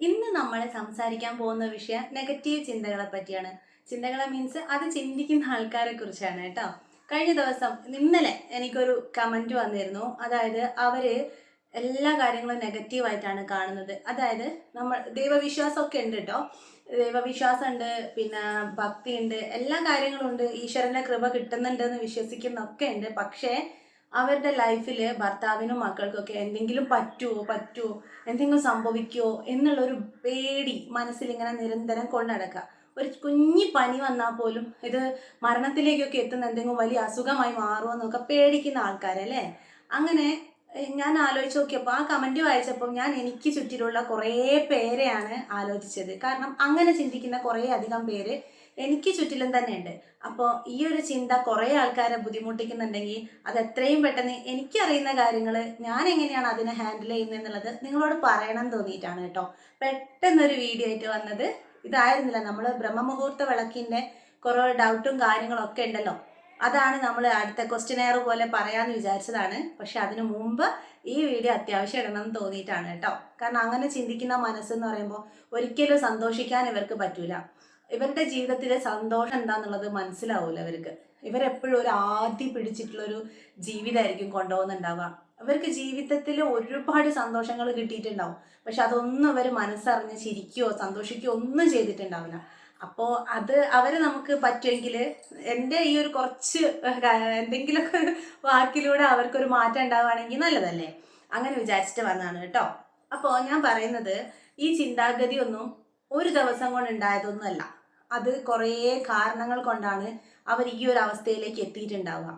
ഇന്ന് നമ്മൾ സംസാരിക്കാൻ പോകുന്ന വിഷയം നെഗറ്റീവ് ചിന്തകളെ പറ്റിയാണ്. ചിന്തകളെ മീൻസ് അത് ചിന്തിക്കുന്ന ആൾക്കാരെ കുറിച്ചാണ് കേട്ടോ. കഴിഞ്ഞ ദിവസം ഇന്നലെ എനിക്കൊരു കമന്റ് വന്നിരുന്നു. അതായത് അവര് എല്ലാ കാര്യങ്ങളും നെഗറ്റീവായിട്ടാണ് കാണുന്നത്. അതായത് നമ്മൾ ദൈവവിശ്വാസമൊക്കെ ഉണ്ട് കേട്ടോ. ദൈവവിശ്വാസം ഉണ്ട്, പിന്നെ ഭക്തി ഉണ്ട്, എല്ലാ കാര്യങ്ങളും ഉണ്ട്, ഈശ്വരന്റെ കൃപ കിട്ടുന്നുണ്ട് എന്ന് വിശ്വസിക്കുന്നൊക്കെ ഉണ്ട്. പക്ഷേ അവരുടെ ലൈഫിൽ ഭർത്താവിനും മക്കൾക്കൊക്കെ എന്തെങ്കിലും പറ്റുമോ എന്തെങ്കിലും സംഭവിക്കുമോ എന്നുള്ളൊരു പേടി മനസ്സിലിങ്ങനെ നിരന്തരം കൊണ്ടടക്കുക. ഒരു കുഞ്ഞി പനി വന്നാൽ പോലും ഇത് മരണത്തിലേക്കൊക്കെ എത്തുന്ന എന്തെങ്കിലും വലിയ അസുഖമായി മാറുമോ എന്നൊക്കെ പേടിക്കുന്ന ആൾക്കാരല്ലേ. അങ്ങനെ ഞാൻ ആലോചിച്ച് നോക്കിയപ്പോൾ ആ കമൻറ്റ് വായിച്ചപ്പോൾ ഞാൻ എനിക്ക് ചുറ്റിലുള്ള കുറേ പേരെയാണ് ആലോചിച്ചത്. കാരണം അങ്ങനെ ചിന്തിക്കുന്ന കുറേ അധികം പേര് എനിക്ക് ചുറ്റിലും തന്നെ ഉണ്ട്. അപ്പോൾ ഈ ഒരു ചിന്ത കുറേ ആൾക്കാരെ ബുദ്ധിമുട്ടിക്കുന്നുണ്ടെങ്കിൽ അത് എത്രയും പെട്ടെന്ന് എനിക്കറിയുന്ന കാര്യങ്ങൾ ഞാൻ എങ്ങനെയാണ് അതിനെ ഹാൻഡിൽ ചെയ്യുന്നത് എന്നുള്ളത് നിങ്ങളോട് പറയണം തോന്നിയിട്ടാണ് കേട്ടോ പെട്ടെന്നൊരു വീഡിയോ ആയിട്ട് വന്നത്. ഇതായിരുന്നില്ല, നമ്മൾ ബ്രഹ്മമുഹൂർത്ത വിളക്കിൻ്റെ കുറേ ഡൗട്ടും കാര്യങ്ങളൊക്കെ ഉണ്ടല്ലോ, അതാണ് നമ്മൾ അടുത്ത ക്വസ്റ്റ്യനെയർ പോലെ പറയാമെന്ന് വിചാരിച്ചതാണ്. പക്ഷെ അതിനു മുമ്പ് ഈ വീഡിയോ അത്യാവശ്യം ഇടണം എന്ന് തോന്നിയിട്ടാണ് കേട്ടോ. കാരണം അങ്ങനെ ചിന്തിക്കുന്ന മനസ്സെന്ന് പറയുമ്പോൾ ഒരിക്കലും സന്തോഷിക്കാൻ ഇവർക്ക് പറ്റൂല. ഇവരുടെ ജീവിതത്തിലെ സന്തോഷം എന്താന്നുള്ളത് മനസ്സിലാവൂല ഇവർക്ക്. ഇവരെപ്പോഴും ഒരു ആദ്യം പിടിച്ചിട്ടുള്ളൊരു ജീവിതമായിരിക്കും കൊണ്ടുപോകുന്നുണ്ടാവുക. ഇവർക്ക് ജീവിതത്തിൽ ഒരുപാട് സന്തോഷങ്ങൾ കിട്ടിയിട്ടുണ്ടാവും, പക്ഷെ അതൊന്നും അവർ മനസ്സറിഞ്ഞ് ചിരിക്കുകയോ സന്തോഷിക്കുകയോ ഒന്നും ചെയ്തിട്ടുണ്ടാവില്ല. അപ്പോൾ അത് അവർ നമുക്ക് പറ്റുമെങ്കിൽ എൻ്റെ ഈ ഒരു കുറച്ച് എന്തെങ്കിലുമൊക്കെ ഒരു വാക്കിലൂടെ അവർക്കൊരു മാറ്റം ഉണ്ടാവുകയാണെങ്കിൽ നല്ലതല്ലേ. അങ്ങനെ വിചാരിച്ചിട്ട് വന്നതാണ് കേട്ടോ. അപ്പോൾ ഞാൻ പറയുന്നത് ഈ ചിന്താഗതി ഒന്നും ഒരു ദിവസം കൊണ്ട് ഉണ്ടായതൊന്നുമല്ല. അത് കുറേ കാരണങ്ങൾ കൊണ്ടാണ് അവർ ഈ ഒരു അവസ്ഥയിലേക്ക് എത്തിയിട്ടുണ്ടാവുക.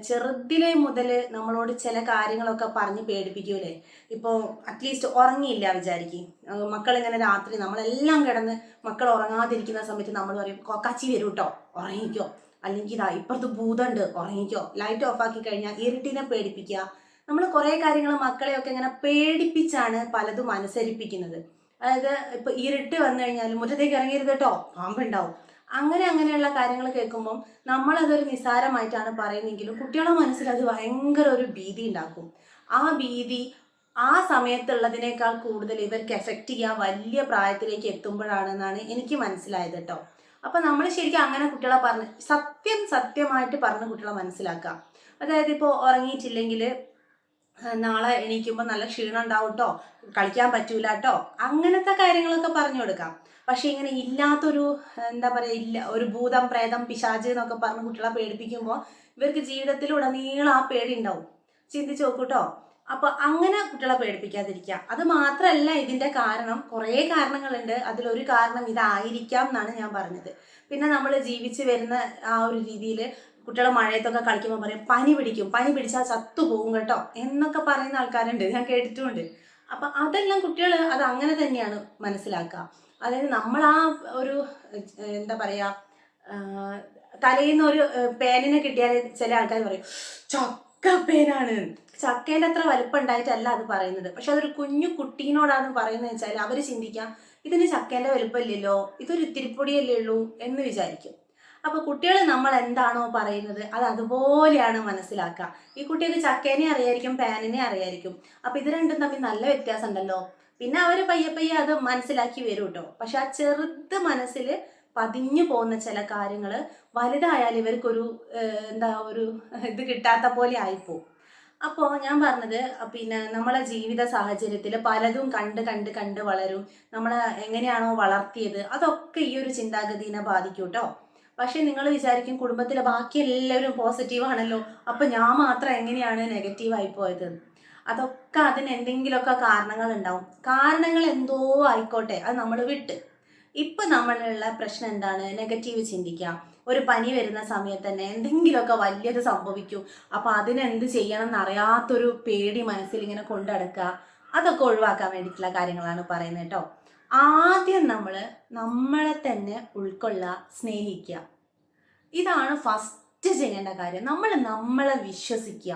ചെറുതിലെ മുതൽ നമ്മളോട് ചില കാര്യങ്ങളൊക്കെ പറഞ്ഞ് പേടിപ്പിക്കൂലേ. ഇപ്പോൾ അറ്റ്ലീസ്റ്റ് ഉറങ്ങിയില്ല വിചാരിക്കും, മക്കളിങ്ങനെ രാത്രി നമ്മളെല്ലാം കിടന്ന് മക്കൾ ഉറങ്ങാതിരിക്കുന്ന സമയത്ത് നമ്മൾ പറയും കൊക്കാച്ചി വരും കേട്ടോ ഉറങ്ങിക്കോ, അല്ലെങ്കിൽ ഇതാ ഇപ്പുറത്ത് ഭൂതമുണ്ട് ഉറങ്ങിക്കോ, ലൈറ്റ് ഓഫാക്കി കഴിഞ്ഞാൽ ഇരുട്ടിനെ പേടിപ്പിക്കുക. നമ്മൾ കുറേ കാര്യങ്ങൾ മക്കളെയൊക്കെ ഇങ്ങനെ പേടിപ്പിച്ചാണ് പലതും അനുസരിപ്പിക്കുന്നത്. അതായത് ഇപ്പൊ ഇരുട്ട് വന്നു കഴിഞ്ഞാൽ മുറ്റത്തേക്ക് ഇറങ്ങരുത് കേട്ടോ പാമ്പുണ്ടാവും, അങ്ങനെയുള്ള കാര്യങ്ങൾ കേൾക്കുമ്പം നമ്മളതൊരു നിസ്സാരമായിട്ടാണ് പറയുന്നെങ്കിലും കുട്ടികളുടെ മനസ്സിൽ അത് ഭയങ്കര ഒരു ഭീതി ഉണ്ടാക്കും. ആ ഭീതി ആ സമയത്തുള്ളതിനേക്കാൾ കൂടുതൽ ഇവർക്ക് എഫക്റ്റ് ചെയ്യാൻ വലിയ പ്രായത്തിലേക്ക് എത്തുമ്പോഴാണെന്നാണ് എനിക്ക് മനസ്സിലായത് കേട്ടോ. അപ്പൊ നമ്മൾ ശരിക്കും അങ്ങനെ കുട്ടികളെ പറഞ്ഞ് സത്യമായിട്ട് പറഞ്ഞ് കുട്ടികളെ മനസ്സിലാക്കാം. അതായത് ഇപ്പോൾ ഉറങ്ങിയിട്ടില്ലെങ്കിൽ നാളെ എണീക്കുമ്പോൾ നല്ല ക്ഷീണം ഉണ്ടാവും കേട്ടോ, കളിക്കാൻ പറ്റൂല കേട്ടോ, അങ്ങനത്തെ കാര്യങ്ങളൊക്കെ പറഞ്ഞു കൊടുക്കാം. പക്ഷെ ഇങ്ങനെ ഇല്ലാത്തൊരു എന്താ പറയുക, ഇല്ല ഒരു ഭൂതം പ്രേതം പിശാച് എന്നൊക്കെ പറഞ്ഞ് കുട്ടികളെ പേടിപ്പിക്കുമ്പോൾ ഇവർക്ക് ജീവിതത്തിലുടനീളം ആ പേടി ഉണ്ടാവും. ചിന്തിച്ച് നോക്കൂട്ടോ. അപ്പൊ അങ്ങനെ കുട്ടികളെ പേടിപ്പിക്കാതിരിക്കുക. അത് മാത്രമല്ല ഇതിന്റെ കാരണം, കുറേ കാരണങ്ങളുണ്ട്. അതിലൊരു കാരണം ഇതായിരിക്കാം എന്നാണ് ഞാൻ പറഞ്ഞത്. പിന്നെ നമ്മൾ ജീവിച്ച് വരുന്ന ആ ഒരു രീതിയിൽ കുട്ടികളെ മഴയത്തൊക്കെ കളിക്കുമ്പോൾ പറയും പനി പിടിച്ചാൽ ചത്തുപോകും കേട്ടോ എന്നൊക്കെ പറയുന്ന ആൾക്കാരുണ്ട്, ഞാൻ കേട്ടിട്ടുമുണ്ട്. അപ്പൊ അതെല്ലാം കുട്ടികൾ അത് അങ്ങനെ തന്നെയാണ് മനസ്സിലാക്കുക. അതായത് നമ്മൾ ആ ഒരു എന്താ പറയാ, തലേന്ന് ഒരു പേനിനെ കിട്ടിയാൽ ചില ആൾക്കാർ പറയും ചക്ക പേനാണ്. ചക്കേൻ്റെ അത്ര വലിപ്പം ഉണ്ടായിട്ടല്ല അത് പറയുന്നത്, പക്ഷെ അതൊരു കുഞ്ഞു കുട്ടീനോടാണ് പറയുന്നത് വെച്ചാൽ അവർ ചിന്തിക്കാം ഇതിന് ചക്കേൻ്റെ വലിപ്പമില്ലല്ലോ, ഇതൊരു ഇത്തിരിപ്പൊടിയല്ലേ ഉള്ളൂ എന്ന് വിചാരിക്കും. അപ്പൊ കുട്ടികൾ നമ്മൾ എന്താണോ പറയുന്നത് അത് അതുപോലെയാണ് മനസ്സിലാക്കുക. ഈ കുട്ടികൾക്ക് ചക്കേനെ അറിയായിരിക്കും, പാനിനെ അറിയായിരിക്കും. അപ്പൊ ഇത് രണ്ടും തമ്മിൽ നല്ല വ്യത്യാസം ഉണ്ടല്ലോ. പിന്നെ അവര് പയ്യെ അത് മനസ്സിലാക്കി വരും കേട്ടോ. പക്ഷെ ആ ചെറുത് മനസ്സിൽ പതിഞ്ഞു പോകുന്ന ചില കാര്യങ്ങൾ വലുതായാൽ ഇവർക്കൊരു എന്താ ഒരു ഇത് കിട്ടാത്ത പോലെ ആയിപ്പോവും. അപ്പോൾ ഞാൻ പറഞ്ഞത്, പിന്നെ നമ്മളെ ജീവിത സാഹചര്യത്തിൽ പലതും കണ്ട് വളരും. നമ്മളെ എങ്ങനെയാണോ വളർത്തിയത് അതൊക്കെ ഈ ഒരു ചിന്താഗതിനെ ബാധിക്കും കേട്ടോ. പക്ഷെ നിങ്ങൾ വിചാരിക്കും കുടുംബത്തിലെ ബാക്കി എല്ലാവരും പോസിറ്റീവ് ആണല്ലോ, അപ്പൊ ഞാൻ മാത്രം എങ്ങനെയാണ് നെഗറ്റീവ് ആയി പോയത്. അതൊക്കെ അതിന് എന്തെങ്കിലുമൊക്കെ കാരണങ്ങൾ ഉണ്ടാവും. കാരണങ്ങൾ എന്തോ ആയിക്കോട്ടെ, അത് നമ്മൾ വിട്ട്. ഇപ്പൊ നമ്മളുള്ള പ്രശ്നം എന്താണ്? നെഗറ്റീവ് ചിന്തിക്കാം. ഒരു പനി വരുന്ന സമയത്ത് തന്നെ എന്തെങ്കിലുമൊക്കെ വലിയത് സംഭവിക്കും. അപ്പൊ അതിനെന്ത് ചെയ്യണം എന്നറിയാത്തൊരു പേടി മനസ്സിൽ ഇങ്ങനെ കൊണ്ടടക്കുക. അതൊക്കെ ഒഴിവാക്കാൻ വേണ്ടിയിട്ടുള്ള കാര്യങ്ങളാണ് പറയുന്നത് കേട്ടോ. ആദ്യം നമ്മളെ തന്നെ ഉൾക്കൊള്ളുക, സ്നേഹിക്കുക. ഇതാണ് ഫസ്റ്റ് ചെയ്യേണ്ട കാര്യം. നമ്മളെ വിശ്വസിക്കുക.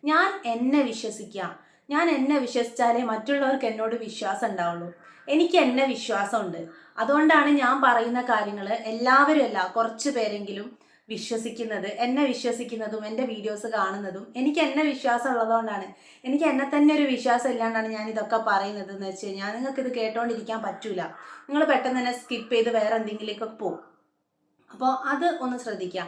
ഞാൻ എന്നെ വിശ്വസിക്കുക. ഞാൻ എന്നെ വിശ്വസിച്ചാലേ മറ്റുള്ളവർക്ക് എന്നോട് വിശ്വാസം ഉണ്ടാവുള്ളൂ. എനിക്ക് എന്നെ വിശ്വാസമുണ്ട്. അതുകൊണ്ടാണ് ഞാൻ പറയുന്ന കാര്യങ്ങൾ എല്ലാവരും അല്ല, കുറച്ച് പേരെങ്കിലും വിശ്വസിക്കുന്നത്, എന്നെ വിശ്വസിക്കുന്നതും എൻ്റെ വീഡിയോസ് കാണുന്നതും എനിക്ക് എന്നെ വിശ്വാസം ഉള്ളതുകൊണ്ടാണ്. എനിക്ക് എന്നെ തന്നെ ഒരു വിശ്വാസം ഇല്ലാണ്ടാണ് ഞാൻ ഇതൊക്കെ പറയുന്നത് എന്ന് വെച്ച് കഴിഞ്ഞാൽ നിങ്ങൾക്ക് ഇത് കേട്ടോണ്ടിരിക്കാൻ പറ്റൂല. നിങ്ങൾ പെട്ടെന്ന് തന്നെ സ്കിപ്പ് ചെയ്ത് വേറെ എന്തെങ്കിലേക്കൊക്കെ പോകും. അപ്പോൾ അത് ഒന്ന് ശ്രദ്ധിക്കുക.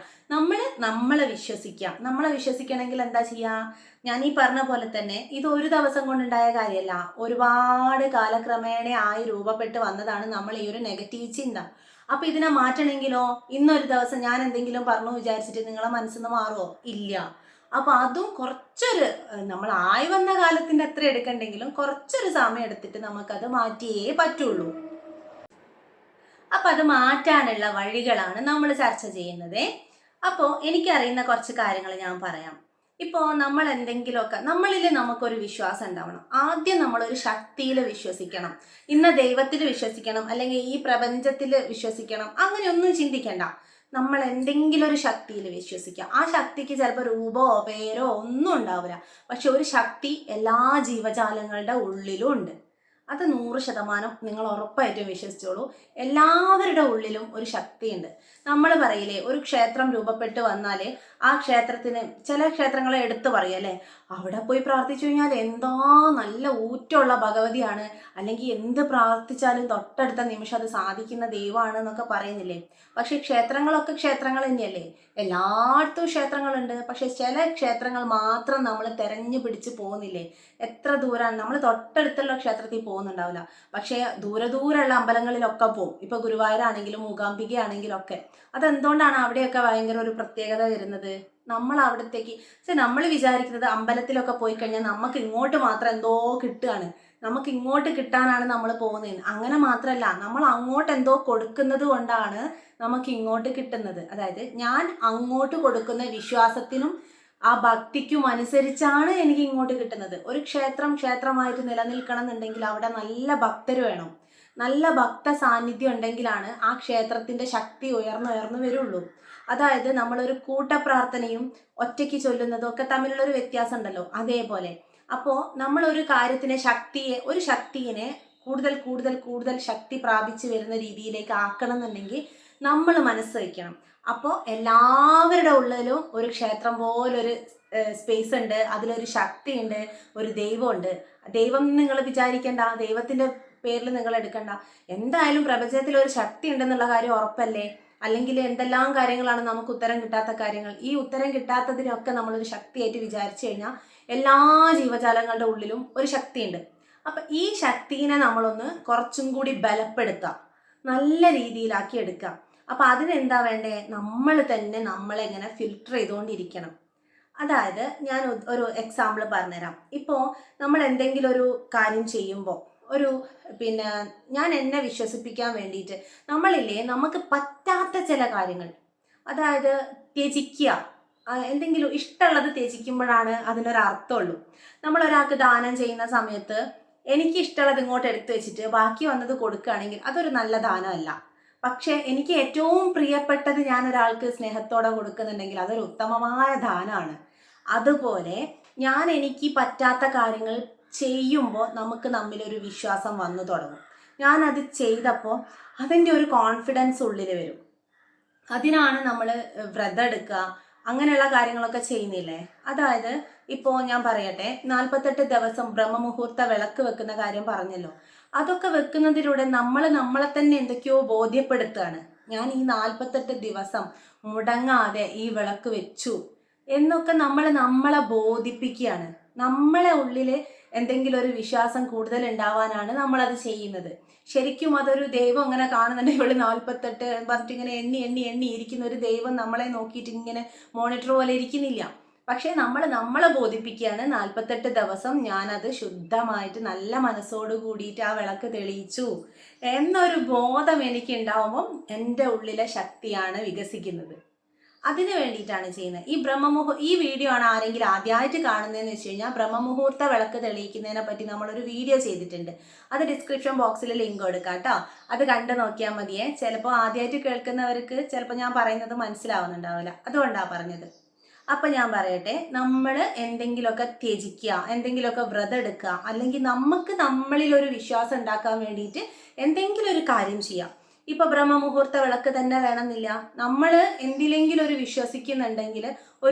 നമ്മളെ വിശ്വസിക്കുക. നമ്മളെ വിശ്വസിക്കണമെങ്കിൽ എന്താ ചെയ്യുക? ഞാൻ ഈ പറഞ്ഞ പോലെ തന്നെ ഇത് ഒരു ദിവസം കൊണ്ടുണ്ടായ കാര്യമല്ല. ഒരുപാട് കാലക്രമേണ ആയി രൂപപ്പെട്ട് വന്നതാണ് നമ്മൾ ഈ ഒരു നെഗറ്റീവ് ചിന്ത. അപ്പൊ ഇതിനെ മാറ്റണമെങ്കിലോ ഇന്നൊരു ദിവസം ഞാൻ എന്തെങ്കിലും പറഞ്ഞു വിചാരിച്ചിട്ട് നിങ്ങളെ മനസ്സിൽ നിന്ന് മാറുമോ? ഇല്ല. അപ്പൊ അതും കുറച്ചൊരു നമ്മൾ ആയി വന്ന കാലത്തിന്റെ അത്ര എടുക്കണ്ടെങ്കിലും കുറച്ചൊരു സമയം എടുത്തിട്ട് നമുക്കത് മാറ്റിയേ പറ്റുള്ളൂ. അപ്പൊ അത് മാറ്റാനുള്ള വഴികളാണ് നമ്മൾ ചർച്ച ചെയ്യുന്നത്. അപ്പോൾ എനിക്കറിയുന്ന കുറച്ച് കാര്യങ്ങൾ ഞാൻ പറയാം. ഇപ്പോൾ നമ്മൾ എന്തെങ്കിലുമൊക്കെ നമ്മളിൽ നമുക്കൊരു വിശ്വാസം ഉണ്ടാവണം. ആദ്യം നമ്മളൊരു ശക്തിയിൽ വിശ്വസിക്കണം. ഇന്ന ദൈവത്തിൽ വിശ്വസിക്കണം, അല്ലെങ്കിൽ ഈ പ്രപഞ്ചത്തിൽ വിശ്വസിക്കണം, അങ്ങനെയൊന്നും ചിന്തിക്കണ്ട. നമ്മൾ എന്തെങ്കിലും ഒരു ശക്തിയിൽ വിശ്വസിക്കുക. ആ ശക്തിക്ക് ചിലപ്പോൾ രൂപമോ പേരോ ഒന്നും ഉണ്ടാവില്ല, പക്ഷെ ഒരു ശക്തി എല്ലാ ജീവജാലങ്ങളുടെ ഉള്ളിലും ഉണ്ട്. അത് 100% നിങ്ങൾ ഉറപ്പായിട്ടും വിശ്വസിച്ചോളൂ. എല്ലാവരുടെ ഉള്ളിലും ഒരു ശക്തിയുണ്ട്. നമ്മൾ പറയില്ലേ, ഒരു ക്ഷേത്രം രൂപപ്പെട്ട് വന്നാൽ ആ ക്ഷേത്രത്തിന്, ചില ക്ഷേത്രങ്ങളെ എടുത്തു പറയല്ലേ, അവിടെ പോയി പ്രാർത്ഥിച്ചു കഴിഞ്ഞാൽ എന്താ നല്ല ഊറ്റമുള്ള ഭഗവതിയാണ്, അല്ലെങ്കിൽ എന്ത് പ്രാർത്ഥിച്ചാലും തൊട്ടടുത്ത നിമിഷം അത് സാധിക്കുന്ന ദൈവമാണ് എന്നൊക്കെ പറയുന്നില്ലേ. പക്ഷെ ക്ഷേത്രങ്ങളൊക്കെ ക്ഷേത്രങ്ങൾ തന്നെയല്ലേ. എല്ലായിടത്തും ക്ഷേത്രങ്ങളുണ്ട്. പക്ഷെ ചില ക്ഷേത്രങ്ങൾ മാത്രം നമ്മൾ തെരഞ്ഞു പിടിച്ച് പോകുന്നില്ലേ. എത്ര ദൂരമാണ് നമ്മൾ തൊട്ടടുത്തുള്ള ക്ഷേത്രത്തിൽ പോകുന്നുണ്ടാവില്ല, പക്ഷേ ദൂരമുള്ള അമ്പലങ്ങളിലൊക്കെ പോകും. ഇപ്പൊ ഗുരുവായൂരാണെങ്കിലും മൂകാംബികയാണെങ്കിലും ഒക്കെ. അതെന്തുകൊണ്ടാണ് അവിടെയൊക്കെ ഭയങ്കര ഒരു പ്രത്യേകത വരുന്നത്? നമ്മൾ അവിടത്തേക്ക് നമ്മൾ വിചാരിക്കുന്നത് അമ്പലത്തിലൊക്കെ പോയി കഴിഞ്ഞാൽ നമുക്ക് ഇങ്ങോട്ട് മാത്രം എന്തോ കിട്ടുകയാണ്, നമുക്ക് ഇങ്ങോട്ട് കിട്ടാനാണ് നമ്മൾ പോകുന്നത്. അങ്ങനെ മാത്രമല്ല, നമ്മൾ അങ്ങോട്ട് എന്തോ കൊടുക്കുന്നത് കൊണ്ടാണ് നമുക്ക് ഇങ്ങോട്ട് കിട്ടുന്നത്. അതായത് ഞാൻ അങ്ങോട്ട് കൊടുക്കുന്ന വിശ്വാസത്തിനും ആ ഭക്തിക്കും അനുസരിച്ചാണ് എനിക്ക് ഇങ്ങോട്ട് കിട്ടുന്നത്. ഒരു ക്ഷേത്രമായിട്ട് നിലനിൽക്കണം എന്നുണ്ടെങ്കിൽ അവിടെ നല്ല ഭക്തർ വേണം. നല്ല ഭക്ത സാന്നിധ്യം ഉണ്ടെങ്കിലാണ് ആ ക്ഷേത്രത്തിന്റെ ശക്തി ഉയർന്നു വരുള്ളൂ. അതായത് നമ്മളൊരു കൂട്ടപ്രാർത്ഥനയും ഒറ്റയ്ക്ക് ചൊല്ലുന്നതും ഒക്കെ തമ്മിലുള്ളൊരു വ്യത്യാസം ഉണ്ടല്ലോ, അതേപോലെ. അപ്പോൾ നമ്മൾ ഒരു കാര്യത്തിനെ ഒരു ശക്തിയെ കൂടുതൽ ശക്തി പ്രാപിച്ചു വരുന്ന രീതിയിലേക്ക് ആക്കണം എന്നുണ്ടെങ്കിൽ നമ്മൾ മനസ്സ് വയ്ക്കണം. അപ്പോൾ എല്ലാവരുടെ ഉള്ളിലും ഒരു ക്ഷേത്രം പോലൊരു സ്പേസ് ഉണ്ട്, അതിലൊരു ശക്തി ഉണ്ട്, ഒരു ദൈവമുണ്ട്. ദൈവം നിങ്ങൾ വിചാരിക്കേണ്ട, ദൈവത്തിന്റെ പേരിൽ നിങ്ങൾ എടുക്കണ്ട. എന്തായാലും പ്രപഞ്ചത്തിൽ ഒരു ശക്തി ഉണ്ടെന്നുള്ള കാര്യം ഉറപ്പല്ലേ. അല്ലെങ്കിൽ എന്തെല്ലാം കാര്യങ്ങളാണ് നമുക്ക് ഉത്തരം കിട്ടാത്ത കാര്യങ്ങൾ. ഈ ഉത്തരം കിട്ടാത്തതിനൊക്കെ നമ്മളൊരു ശക്തിയായിട്ട് വിചാരിച്ചു കഴിഞ്ഞാൽ എല്ലാ ജീവജാലങ്ങളുടെ ഉള്ളിലും ഒരു ശക്തിയുണ്ട്. അപ്പൊ ഈ ശക്തിനെ നമ്മളൊന്ന് കുറച്ചും കൂടി ബലപ്പെടുത്താം, നല്ല രീതിയിലാക്കി എടുക്കാം. അപ്പൊ അതിനെന്താ വേണ്ടേ? നമ്മൾ തന്നെ നമ്മളെങ്ങനെ ഫിൽട്ടർ ചെയ്തുകൊണ്ടിരിക്കണം. അതായത് ഞാൻ ഒരു എക്സാമ്പിൾ പറഞ്ഞുതരാം. ഇപ്പോൾ നമ്മൾ എന്തെങ്കിലും ഒരു കാര്യം ചെയ്യുമ്പോൾ ഞാൻ എന്നെ വിശ്വസിപ്പിക്കാൻ വേണ്ടിയിട്ട് നമ്മളില്ലേ, നമുക്ക് പറ്റാത്ത ചില കാര്യങ്ങൾ, അതായത് ത്യജിക്കുക, എന്തെങ്കിലും ഇഷ്ടമുള്ളത് ത്യജിക്കുമ്പോഴാണ് അതിനൊരർത്ഥമുള്ളൂ. നമ്മളൊരാൾക്ക് ദാനം ചെയ്യുന്ന സമയത്ത് എനിക്ക് ഇഷ്ടമുള്ളത് ഇങ്ങോട്ട് എടുത്തു വെച്ചിട്ട് ബാക്കി വന്നത് കൊടുക്കുകയാണെങ്കിൽ അതൊരു നല്ല ദാനമല്ല. പക്ഷെ എനിക്ക് ഏറ്റവും പ്രിയപ്പെട്ടത് ഞാൻ ഒരാൾക്ക് സ്നേഹത്തോടെ കൊടുക്കുന്നുണ്ടെങ്കിൽ അതൊരു ഉത്തമമായ ദാനമാണ്. അതുപോലെ എനിക്ക് പറ്റാത്ത കാര്യങ്ങൾ ചെയ്യുമ്പോൾ നമുക്ക് നമ്മിലൊരു വിശ്വാസം വന്നു തുടങ്ങും. ഞാനത് ചെയ്തപ്പോൾ അതിൻ്റെ ഒരു കോൺഫിഡൻസ് ഉള്ളിൽ വരും. അതിനാണ് നമ്മൾ വ്രതം എടുക്കുക, അങ്ങനെയുള്ള കാര്യങ്ങളൊക്കെ ചെയ്യുന്നില്ലേ. അതായത് ഇപ്പോൾ ഞാൻ പറയട്ടെ, 48 ദിവസം ബ്രഹ്മമുഹൂർത്ത വിളക്ക് വെക്കുന്ന കാര്യം പറഞ്ഞല്ലോ. അതൊക്കെ വെക്കുന്നതിലൂടെ നമ്മളെ തന്നെ എന്തൊക്കെയോ ബോധ്യപ്പെടുത്തുകയാണ്. ഞാൻ ഈ 48 ദിവസം മുടങ്ങാതെ ഈ വിളക്ക് വെച്ചു എന്നൊക്കെ നമ്മളെ ബോധിപ്പിക്കുകയാണ്. നമ്മളെ ഉള്ളിൽ എന്തെങ്കിലും ഒരു വിശ്വാസം കൂടുതൽ ഉണ്ടാവാനാണ് നമ്മളത് ചെയ്യുന്നത്. ശരിക്കും അതൊരു ദൈവം അങ്ങനെ കാണുന്നുണ്ടെങ്കിൽ ഇവിടെ 48 പറഞ്ഞിട്ട് ഇങ്ങനെ എണ്ണി ഇരിക്കുന്ന ഒരു ദൈവം നമ്മളെ നോക്കിയിട്ട് ഇങ്ങനെ മോണിറ്റർ പോലെ ഇരിക്കുന്നില്ല. പക്ഷെ നമ്മളെ ബോധിപ്പിക്കുകയാണ്, 48 ദിവസം ഞാനത് ശുദ്ധമായിട്ട് നല്ല മനസ്സോട് കൂടിയിട്ട് ആ വിളക്ക് തെളിയിച്ചു എന്നൊരു ബോധം എനിക്ക് ഉണ്ടാവുമ്പം എൻ്റെ ഉള്ളിലെ ശക്തിയാണ് വികസിക്കുന്നത്. അതിന് വേണ്ടിയിട്ടാണ് ചെയ്യുന്നത്. ഈ വീഡിയോ ആണ് ആരെങ്കിലും ആദ്യമായിട്ട് കാണുന്നതെന്ന് വെച്ച് കഴിഞ്ഞാൽ ബ്രഹ്മമുഹൂർത്ത വിളക്ക് തെളിയിക്കുന്നതിനെ പറ്റി നമ്മളൊരു വീഡിയോ ചെയ്തിട്ടുണ്ട്. അത് ഡിസ്ക്രിപ്ഷൻ ബോക്സിൽ ലിങ്ക് കൊടുക്കാം കേട്ടോ. അത് കണ്ടു നോക്കിയാൽ മതിയേ. ചിലപ്പോൾ ആദ്യമായിട്ട് കേൾക്കുന്നവർക്ക് ചിലപ്പോൾ ഞാൻ പറയുന്നത് മനസ്സിലാവുന്നുണ്ടാവില്ല, അതുകൊണ്ടാണ് പറഞ്ഞത്. അപ്പം ഞാൻ പറയട്ടെ, നമ്മൾ എന്തെങ്കിലുമൊക്കെ ത്യജിക്കുക, എന്തെങ്കിലുമൊക്കെ വ്രതം എടുക്കുക, അല്ലെങ്കിൽ നമുക്ക് നമ്മളിലൊരു വിശ്വാസം ഉണ്ടാക്കാൻ വേണ്ടിയിട്ട് എന്തെങ്കിലും ഒരു കാര്യം ചെയ്യാം. ഇപ്പൊ ബ്രഹ്മമുഹൂർത്ത വിളക്ക് തന്നെ വേണമെന്നില്ല. നമ്മൾ എന്തിലെങ്കിലും ഒരു വിശ്വസിക്കുന്നുണ്ടെങ്കിൽ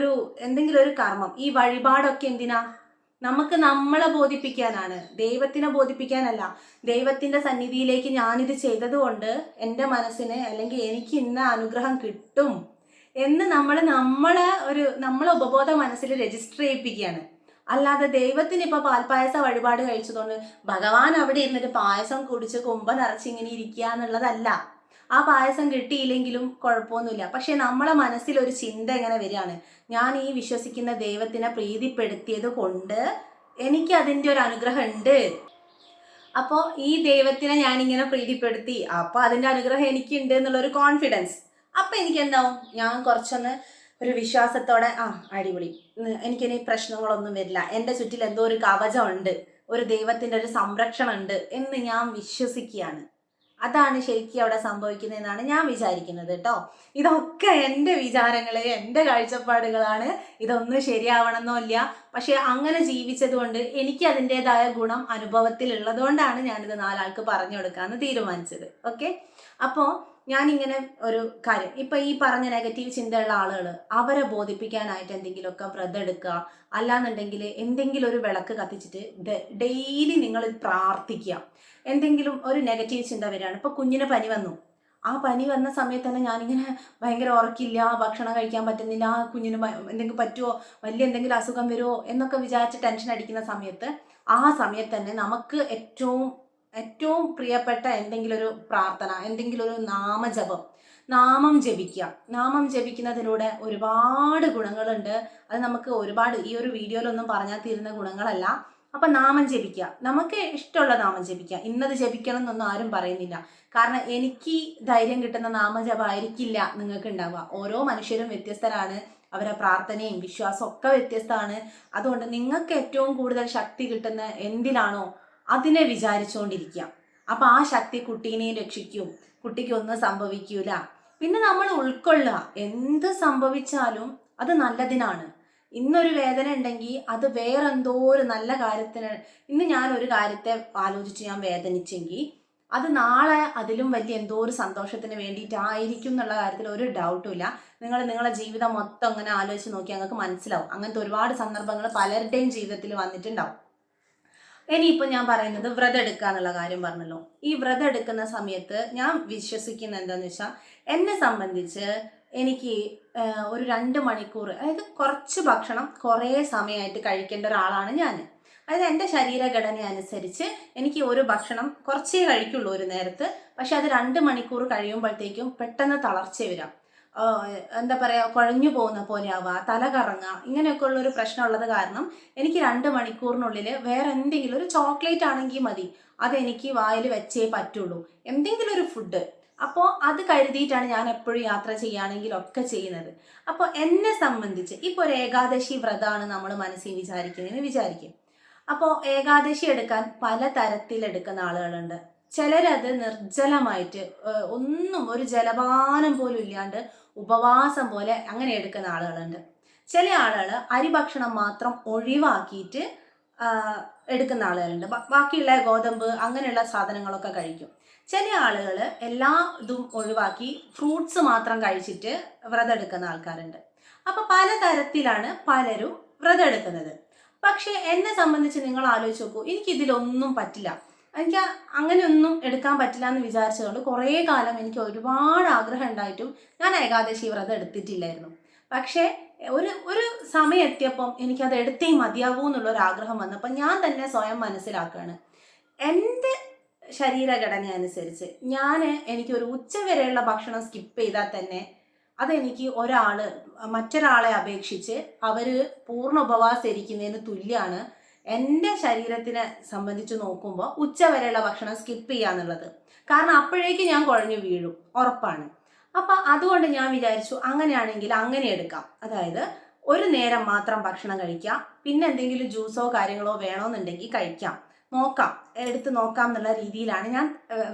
എന്തെങ്കിലും ഒരു കർമ്മം, ഈ വഴിപാടൊക്കെ എന്തിനാ? നമുക്ക് നമ്മളെ ബോധിപ്പിക്കാനാണ്, ദൈവത്തിനെ ബോധിപ്പിക്കാനല്ല. ദൈവത്തിന്റെ സന്നിധിയിലേക്ക് ഞാനിത് ചെയ്തത് കൊണ്ട് എൻ്റെ മനസ്സിന് അല്ലെങ്കിൽ എനിക്ക് ഇന്ന അനുഗ്രഹം കിട്ടും എന്ന് നമ്മളെ ഉപബോധ മനസ്സിൽ രജിസ്റ്റർ ചെയ്യിപ്പിക്കുകയാണ്. അല്ലാതെ ദൈവത്തിന് ഇപ്പൊ പാൽപ്പായസ വഴിപാട് കഴിച്ചതുകൊണ്ട് ഭഗവാൻ അവിടെ ഇരുന്നിട്ട് പായസം കുടിച്ച് കുമ്പ നിറച്ച് ഇങ്ങനെ ഇരിക്കുക എന്നുള്ളതല്ല. ആ പായസം കിട്ടിയില്ലെങ്കിലും കുഴപ്പമൊന്നുമില്ല. പക്ഷെ നമ്മളെ മനസ്സിൽ ഒരു ചിന്ത എങ്ങനെ വരികയാണ്, ഞാൻ ഈ വിശ്വസിക്കുന്ന ദൈവത്തിനെ പ്രീതിപ്പെടുത്തിയത് കൊണ്ട് എനിക്ക് അതിൻ്റെ ഒരു അനുഗ്രഹം ഉണ്ട്. അപ്പോൾ ഈ ദൈവത്തിനെ ഞാനിങ്ങനെ പ്രീതിപ്പെടുത്തി, അപ്പോൾ അതിൻ്റെ അനുഗ്രഹം എനിക്കുണ്ട് എന്നുള്ളൊരു കോൺഫിഡൻസ്. അപ്പം എനിക്ക് എന്താവും, ഞാൻ കുറച്ചൊന്ന് ഒരു വിശ്വാസത്തോടെ അടിപൊളി, എനിക്കിനി പ്രശ്നങ്ങളൊന്നും വരില്ല, എൻ്റെ ചുറ്റിൽ എന്തോ ഒരു കവചമുണ്ട്, ഒരു ദൈവത്തിൻ്റെ ഒരു സംരക്ഷണം ഉണ്ട് എന്ന് ഞാൻ വിശ്വസിക്കുകയാണ്. അതാണ് ശരിക്കും അവിടെ സംഭവിക്കുന്നതെന്നാണ് ഞാൻ വിചാരിക്കുന്നത് കേട്ടോ. ഇതൊക്കെ എൻ്റെ വിചാരങ്ങള്, എൻ്റെ കാഴ്ചപ്പാടുകളാണ്. ഇതൊന്നും ശരിയാവണമെന്നോ ഇല്ല. പക്ഷെ അങ്ങനെ ജീവിച്ചത് കൊണ്ട് എനിക്ക് അതിൻ്റെതായ ഗുണം അനുഭവത്തിൽ ഉള്ളതുകൊണ്ടാണ് ഞാനിത് 4 ആൾക്ക് പറഞ്ഞു കൊടുക്കാമെന്ന് തീരുമാനിച്ചത്. ഓക്കെ, അപ്പോൾ ഞാനിങ്ങനെ ഒരു കാര്യം, ഇപ്പൊ ഈ പറഞ്ഞ നെഗറ്റീവ് ചിന്തയുള്ള ആളുകൾ, അവരെ ബോധിപ്പിക്കാനായിട്ട് എന്തെങ്കിലുമൊക്കെ വ്രതം എടുക്കുക, അല്ലാന്നുണ്ടെങ്കിൽ എന്തെങ്കിലും ഒരു വിളക്ക് കത്തിച്ചിട്ട് ഡെയിലി നിങ്ങൾ പ്രാർത്ഥിക്കുക. എന്തെങ്കിലും ഒരു നെഗറ്റീവ് ചിന്ത വരികയാണ്, ഇപ്പൊ കുഞ്ഞിന് പനി വന്നു, ആ പനി വന്ന സമയത്ത് തന്നെ ഞാനിങ്ങനെ ഭയങ്കര ഉറക്കില്ല, ഭക്ഷണം കഴിക്കാൻ പറ്റുന്നില്ല, കുഞ്ഞിന് എന്തെങ്കിലും പറ്റുമോ, വലിയ എന്തെങ്കിലും അസുഖം വരുമോ എന്നൊക്കെ വിചാരിച്ച് ടെൻഷൻ അടിക്കുന്ന സമയത്ത്, ആ സമയത്ത് തന്നെ നമുക്ക് ഏറ്റവും പ്രിയപ്പെട്ട എന്തെങ്കിലും ഒരു പ്രാർത്ഥന, എന്തെങ്കിലും ഒരു നാമം ജപിക്കുക. നാമം ജപിക്കുന്നതിലൂടെ ഒരുപാട് ഗുണങ്ങളുണ്ട്. അത് നമുക്ക് ഒരുപാട് ഈ ഒരു വീഡിയോയിലൊന്നും പറഞ്ഞാൽ തീരുന്ന ഗുണങ്ങളല്ല. അപ്പൊ നാമം ജപിക്കുക, നമുക്ക് ഇഷ്ടമുള്ള നാമം ജപിക്കുക. ഇന്നത് ജപിക്കണം എന്നൊന്നും ആരും പറയുന്നില്ല. കാരണം എനിക്ക് ധൈര്യം കിട്ടുന്ന നാമജപമായിരിക്കില്ല നിങ്ങൾക്ക് ഉണ്ടാവുക. ഓരോ മനുഷ്യരും വ്യത്യസ്തരാണ്, അവരെ പ്രാർത്ഥനയും വിശ്വാസവും ഒക്കെ വ്യത്യസ്തമാണ്. അതുകൊണ്ട് നിങ്ങൾക്ക് ഏറ്റവും കൂടുതൽ ശക്തി കിട്ടുന്ന എന്തിനാണോ അതിനെ വിചാരിച്ചുകൊണ്ടിരിക്കുക. അപ്പൊ ആ ശക്തി കുട്ടീനെയും രക്ഷിക്കും, കുട്ടിക്ക് ഒന്നും സംഭവിക്കൂല. പിന്നെ നമ്മൾ ഉൾക്കൊള്ളുക, എന്ത് സംഭവിച്ചാലും അത് നല്ലതിനാണ്. ഇന്നൊരു വേദന ഉണ്ടെങ്കിൽ അത് വേറെന്തോ ഒരു നല്ല കാര്യത്തിന്, ഇന്ന് ഞാൻ ഒരു കാര്യത്തെ ആലോചിച്ച് ഞാൻ വേദനിച്ചെങ്കിൽ അത് നാളെ അതിലും വലിയ എന്തോ ഒരു സന്തോഷത്തിന് വേണ്ടിയിട്ടായിരിക്കും എന്നുള്ള കാര്യത്തിൽ ഒരു ഡൗട്ടും ഇല്ല. നിങ്ങളുടെ ജീവിതം മൊത്തം അങ്ങനെ ആലോചിച്ച് നോക്കി നിങ്ങൾക്ക് മനസ്സിലാവും. അങ്ങനത്തെ ഒരുപാട് സന്ദർഭങ്ങൾ പലരുടെയും ജീവിതത്തിൽ വന്നിട്ടുണ്ടാവും. ഇനിയിപ്പോൾ ഞാൻ പറയുന്നത് വ്രതം എടുക്കുക എന്നുള്ള കാര്യം പറഞ്ഞല്ലോ. ഈ വ്രതം എടുക്കുന്ന സമയത്ത് ഞാൻ വിശ്വസിക്കുന്ന എന്താണെന്ന് വെച്ചാൽ, എന്നെ സംബന്ധിച്ച് എനിക്ക് ഒരു 2 മണിക്കൂർ, അതായത് കുറച്ച് ഭക്ഷണം കുറേ സമയമായിട്ട് കഴിക്കേണ്ട ഒരാളാണ് ഞാൻ. അതായത് എൻ്റെ ശരീരഘടന അനുസരിച്ച് എനിക്ക് ഒരു ഭക്ഷണം കുറച്ചേ കഴിക്കുള്ളൂ ഒരു നേരത്ത്. പക്ഷെ അത് 2 മണിക്കൂർ കഴിയുമ്പോഴത്തേക്കും പെട്ടെന്ന് തളർച്ച വരാം, എന്താ പറയുക, കുഴഞ്ഞു പോകുന്ന പോലെ ആവുക, തല കറങ്ങുക, ഇങ്ങനെയൊക്കെ ഉള്ളൊരു പ്രശ്നമുള്ളത് കാരണം എനിക്ക് 2 മണിക്കൂറിനുള്ളിൽ വേറെ എന്തെങ്കിലും, ഒരു ചോക്ലേറ്റ് ആണെങ്കിൽ മതി, അതെനിക്ക് വായിൽ വെച്ചേ പറ്റുള്ളൂ, എന്തെങ്കിലും ഒരു ഫുഡ്. അപ്പോൾ അത് കരുതിയിട്ടാണ് ഞാൻ എപ്പോഴും യാത്ര ചെയ്യുകയാണെങ്കിലൊക്കെ ചെയ്യുന്നത്. അപ്പോൾ എന്നെ സംബന്ധിച്ച് ഇപ്പോൾ ഒരു ഏകാദശി വ്രതമാണ് നമ്മൾ മനസ്സിൽ വിചാരിക്കുന്നതെന്ന് വിചാരിക്കും. അപ്പോൾ ഏകാദശി എടുക്കാൻ പല തരത്തിലെടുക്കുന്ന ആളുകളുണ്ട്. ചിലരത് നിർജ്ജലമായിട്ട് ഒന്നും ഒരു ജലപാനം പോലും ഇല്ലാണ്ട് ഉപവാസം പോലെ അങ്ങനെ എടുക്കുന്ന ആളുകളുണ്ട്. ചില ആളുകൾ അരിഭക്ഷണം മാത്രം ഒഴിവാക്കിയിട്ട് എടുക്കുന്ന ആളുകളുണ്ട്. ബാക്കിയുള്ള ഗോതമ്പ് അങ്ങനെയുള്ള സാധനങ്ങളൊക്കെ കഴിക്കും. ചില ആളുകൾ എല്ലാ ഇതും ഒഴിവാക്കി ഫ്രൂട്ട്സ് മാത്രം കഴിച്ചിട്ട് വ്രതം എടുക്കുന്ന ആൾക്കാരുണ്ട്. അപ്പൊ പലതരത്തിലാണ് പലരും വ്രതം എടുക്കുന്നത്. പക്ഷെ എന്നെ സംബന്ധിച്ച് നിങ്ങൾ ആലോചിച്ച് നോക്കൂ, എനിക്കിതിലൊന്നും പറ്റില്ല. എനിക്ക് അങ്ങനെയൊന്നും എടുക്കാൻ പറ്റില്ല എന്ന് വിചാരിച്ചതുകൊണ്ട് കുറേ കാലം എനിക്ക് ഒരുപാട് ആഗ്രഹം ഉണ്ടായിട്ടും ഞാൻ ഏകാദശി വ്രതം എടുത്തിട്ടില്ലായിരുന്നു. പക്ഷേ ഒരു സമയം എത്തിയപ്പം എനിക്കത് എടുത്തേ മതിയാവൂ എന്നുള്ളൊരാഗ്രഹം വന്നപ്പോൾ ഞാൻ തന്നെ സ്വയം മനസ്സിലാക്കുകയാണ്, എൻ്റെ ശരീരഘടന അനുസരിച്ച് എനിക്കൊരു ഉച്ചവരെയുള്ള ഭക്ഷണം സ്കിപ്പ് ചെയ്താൽ തന്നെ അതെനിക്ക് മറ്റൊരാളെ അപേക്ഷിച്ച് അവർ പൂർണ്ണ ഉപവാസം ഇരിക്കുന്നതിന് തുല്യമാണ്. എൻ്റെ ശരീരത്തിനെ സംബന്ധിച്ച് നോക്കുമ്പോൾ ഉച്ചവരെയുള്ള ഭക്ഷണം സ്കിപ്പ് ചെയ്യാന്നുള്ളത്. കാരണം അപ്പോഴേക്ക് ഞാൻ കുഴഞ്ഞു വീഴും, ഉറപ്പാണ്. അപ്പം അതുകൊണ്ട് ഞാൻ വിചാരിച്ചു, അങ്ങനെയാണെങ്കിൽ അങ്ങനെ എടുക്കാം. അതായത് ഒരു നേരം മാത്രം ഭക്ഷണം കഴിക്കാം, പിന്നെ എന്തെങ്കിലും ജ്യൂസോ കാര്യങ്ങളോ വേണമെന്നുണ്ടെങ്കിൽ കഴിക്കാം, എടുത്ത് നോക്കാം എന്നുള്ള രീതിയിലാണ് ഞാൻ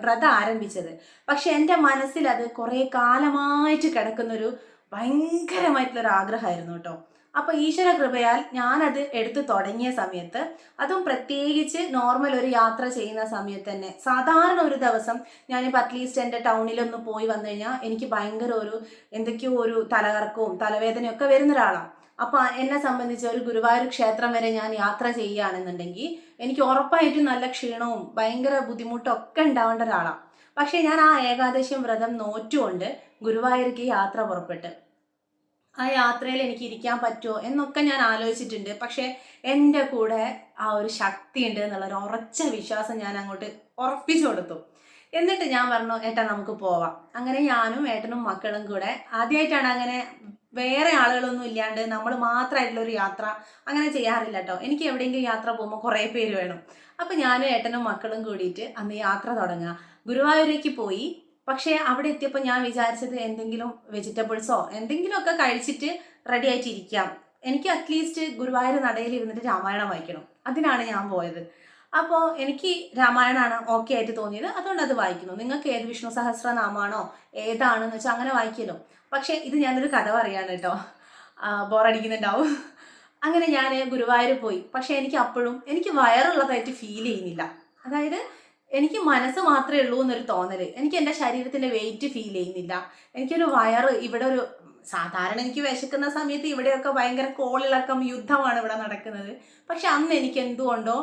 വ്രതം ആരംഭിച്ചത്. പക്ഷെ എൻ്റെ മനസ്സിൽ അത് കുറേ കാലമായിട്ട് കിടക്കുന്നൊരു ഭയങ്കരമായിട്ടുള്ളൊരു ആഗ്രഹമായിരുന്നു കേട്ടോ. അപ്പോൾ ഈശ്വര കൃപയാൽ ഞാനത് എടുത്തു തുടങ്ങിയ സമയത്ത്, അതും പ്രത്യേകിച്ച് നോർമൽ ഒരു യാത്ര ചെയ്യുന്ന സമയത്ത് തന്നെ, സാധാരണ ഒരു ദിവസം ഞാനിപ്പോൾ അറ്റ്ലീസ്റ്റ് എൻ്റെ ടൗണിലൊന്ന് പോയി വന്നു കഴിഞ്ഞാൽ എനിക്ക് ഭയങ്കര എന്തൊക്കെയോ ഒരു തലകറക്കവും തലവേദനയും ഒക്കെ വരുന്ന ഒരാളാണ്. അപ്പോൾ എന്നെ സംബന്ധിച്ച് ഒരു ഗുരുവായൂർ ക്ഷേത്രം വരെ ഞാൻ യാത്ര ചെയ്യുകയാണെന്നുണ്ടെങ്കിൽ എനിക്ക് ഉറപ്പായിട്ടും നല്ല ക്ഷീണവും ഭയങ്കര ബുദ്ധിമുട്ടും ഒക്കെ ഉണ്ടാവേണ്ട ഒരാളാണ്. പക്ഷേ ഞാൻ ആ ഏകാദശി വ്രതം നോറ്റുകൊണ്ട് ഗുരുവായൂർക്ക് യാത്ര പുറപ്പെട്ട് ആ യാത്രയിൽ എനിക്ക് ഇരിക്കാൻ പറ്റുമോ എന്നൊക്കെ ഞാൻ ആലോചിച്ചിട്ടുണ്ട്. പക്ഷേ എൻ്റെ കൂടെ ആ ഒരു ശക്തി ഉണ്ട് എന്നുള്ളൊരു ഉറച്ച വിശ്വാസം ഞാൻ അങ്ങോട്ട് ഉറപ്പിച്ചു കൊടുത്തു. എന്നിട്ട് ഞാൻ പറഞ്ഞു, ഏട്ടാ നമുക്ക് പോവാം. അങ്ങനെ ഞാനും ഏട്ടനും മക്കളും കൂടെ ആദ്യമായിട്ടാണ് അങ്ങനെ വേറെ ആളുകളൊന്നും ഇല്ലാണ്ട് നമ്മൾ മാത്രമായിട്ടുള്ളൊരു യാത്ര അങ്ങനെ ചെയ്യാറില്ല കേട്ടോ. എനിക്ക് എവിടെയെങ്കിലും യാത്ര പോകുമ്പോൾ കുറേ പേര് വേണം. അപ്പം ഞാനും ഏട്ടനും മക്കളും കൂടിയിട്ട് അന്ന് യാത്ര തുടങ്ങുക. ഗുരുവായൂരേക്ക് പോയി. പക്ഷേ അവിടെ എത്തിയപ്പോൾ ഞാൻ വിചാരിച്ചത് എന്തെങ്കിലും വെജിറ്റബിൾസോ എന്തെങ്കിലുമൊക്കെ കഴിച്ചിട്ട് റെഡി ആയിട്ടിരിക്കാം. എനിക്ക് അറ്റ്ലീസ്റ്റ് ഗുരുവായൂർ നടയിൽ ഇരുന്നിട്ട് രാമായണം വായിക്കണം. അതിനാണ് ഞാൻ പോയത്. അപ്പോൾ എനിക്ക് രാമായണമാണ് ഓക്കെ ആയിട്ട് തോന്നിയത്. അതുകൊണ്ട് അത് വായിക്കുന്നു. നിങ്ങൾക്ക് ഏത് വിഷ്ണു സഹസ്രനാമാണോ ഏതാണെന്ന് വെച്ചാൽ അങ്ങനെ വായിക്കുമല്ലോ. പക്ഷേ ഇത് ഞാനൊരു കഥ പറയാണ് കേട്ടോ, ബോറടിക്കുന്നുണ്ടാവും. അങ്ങനെ ഞാൻ ഗുരുവായൂർ പോയി. പക്ഷേ എനിക്ക് വയറുള്ളതായിട്ട് ഫീൽ ചെയ്യുന്നില്ല. അതായത് എനിക്ക് മനസ്സ് മാത്രമേ ഉള്ളൂ എന്നൊരു തോന്നൽ. എനിക്ക് എൻ്റെ ശരീരത്തിൻ്റെ വെയിറ്റ് ഫീൽ ചെയ്യുന്നില്ല. എനിക്കൊരു വയറ് ഇവിടെ സാധാരണ എനിക്ക് വിശക്കുന്ന സമയത്ത് ഇവിടെയൊക്കെ ഭയങ്കര കോളിളക്കം യുദ്ധമാണ് ഇവിടെ നടക്കുന്നത്. പക്ഷെ അന്ന് എനിക്ക് എന്തുകൊണ്ടോ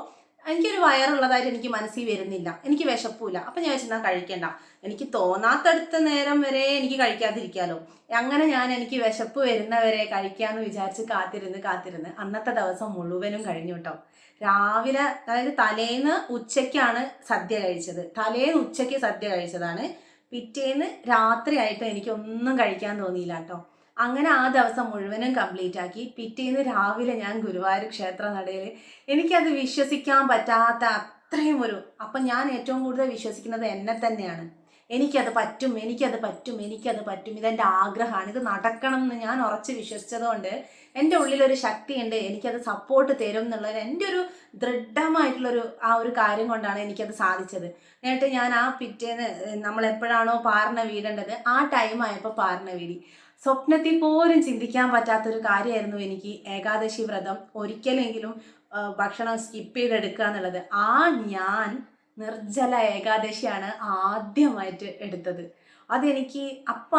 എനിക്കൊരു വയറുള്ളതായിട്ട് എനിക്ക് മനസ്സിൽ വരുന്നില്ല. എനിക്ക് വിശപ്പില്ല. അപ്പം ഞാൻ വെച്ചാൽ കഴിക്കണ്ട, എനിക്ക് തോന്നാത്തടുത്ത നേരം വരെ എനിക്ക് കഴിക്കാതിരിക്കാമല്ലോ. അങ്ങനെ എനിക്ക് വിശപ്പ് വരുന്നവരെ കഴിക്കാമെന്ന് വിചാരിച്ച് കാത്തിരുന്ന് അന്നത്തെ ദിവസം മുഴുവനും കഴിഞ്ഞു കേട്ടോ. രാവിലെ, അതായത് തലേന്ന് ഉച്ചയ്ക്കാണ് സദ്യ കഴിച്ചത്. തലേന്ന് ഉച്ചയ്ക്ക് സദ്യ കഴിച്ചതാണ്. പിറ്റേന്ന് രാത്രിയായിട്ട് എനിക്കൊന്നും കഴിക്കാൻ തോന്നിയില്ല കേട്ടോ. അങ്ങനെ ആ ദിവസം മുഴുവനും കംപ്ലീറ്റ് ആക്കി. പിറ്റേന്ന് രാവിലെ ഞാൻ ഗുരുവായൂർ ക്ഷേത്ര നടയിൽ, എനിക്കത് വിശ്വസിക്കാൻ പറ്റാത്ത അത്രയും അപ്പം ഞാൻ ഏറ്റവും കൂടുതൽ വിശ്വസിക്കുന്നത് എന്നെ തന്നെയാണ്. എനിക്കത് പറ്റും, ഇതെൻ്റെ ആഗ്രഹമാണ്, ഇത് നടക്കണം എന്ന് ഞാൻ ഉറച്ച് വിശ്വസിച്ചതുകൊണ്ട് എൻ്റെ ഉള്ളിലൊരു ശക്തിയുണ്ട്, എനിക്കത് സപ്പോർട്ട് തരും എന്നുള്ളത് എൻ്റെ ഒരു ദൃഢമായിട്ടുള്ളൊരു ആ ഒരു കാര്യം കൊണ്ടാണ് എനിക്കത് സാധിച്ചത്. എന്നിട്ട് ഞാൻ ആ പിറ്റേന്ന് നമ്മൾ എപ്പോഴാണോ പാർണ വീടേണ്ടത് ആ ടൈം ആയപ്പോൾ പാർണ വീടി. സ്വപ്നത്തിൽ പോലും ചിന്തിക്കാൻ പറ്റാത്തൊരു കാര്യമായിരുന്നു എനിക്ക് ഏകാദശി വ്രതം ഒരിക്കലെങ്കിലും ഭക്ഷണം സ്കിപ്പ് ചെയ്തെടുക്കുക എന്നുള്ളത്. ഞാൻ നിർജ്ജല ഏകാദശിയാണ് ആദ്യമായിട്ട് എടുത്തത്. അതെനിക്ക്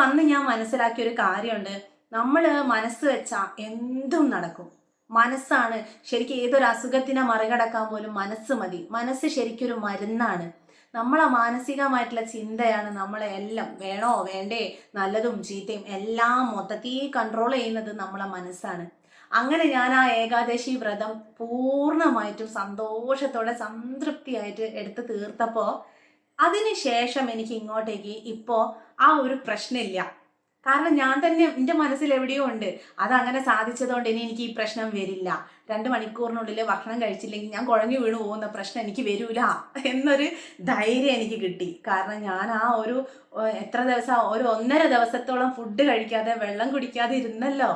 അന്ന് ഞാൻ മനസ്സിലാക്കിയൊരു കാര്യമുണ്ട്, നമ്മൾ മനസ്സ് വെച്ചാൽ എന്തും നടക്കും. മനസ്സാണ് ശരിക്കും ഏതൊരു അസുഖത്തിനെ മറികടക്കാൻ പോലും മനസ്സ് മതി. മനസ്സ് ശരിക്കൊരു മരുന്നാണ്. നമ്മളെ മാനസികമായിട്ടുള്ള ചിന്തയാണ് നമ്മളെ എല്ലാം, വേണോ വേണ്ടേ, നല്ലതും ചീത്തയും എല്ലാം മൊത്തത്തിൽ കൺട്രോൾ ചെയ്യുന്നത് നമ്മളെ മനസ്സാണ്. അങ്ങനെ ഞാൻ ആ ഏകാദശി വ്രതം പൂർണ്ണമായിട്ടും സന്തോഷത്തോടെ സംതൃപ്തിയായിട്ട് എടുത്ത് തീർത്തപ്പോൾ അതിനുശേഷം എനിക്ക് ഇങ്ങോട്ടേക്ക് ഇപ്പോൾ ആ ഒരു പ്രശ്നമില്ല. കാരണം ഞാൻ തന്നെ എൻ്റെ മനസ്സിൽ എവിടെയോ ഉണ്ട്, അതങ്ങനെ സാധിച്ചതുകൊണ്ട് ഇനി എനിക്ക് ഈ പ്രശ്നം വരില്ല. 2 മണിക്കൂറിനുള്ളിൽ ഭക്ഷണം കഴിച്ചില്ലെങ്കിൽ ഞാൻ കുഴഞ്ഞു വീണു പോകുന്ന പ്രശ്നം എനിക്ക് വരൂല എന്നൊരു ധൈര്യം എനിക്ക് കിട്ടി. കാരണം ഞാൻ ആ എത്ര ദിവസം, 1.5 ദിവസത്തോളം ഫുഡ് കഴിക്കാതെ വെള്ളം കുടിക്കാതെ ഇരുന്നല്ലോ.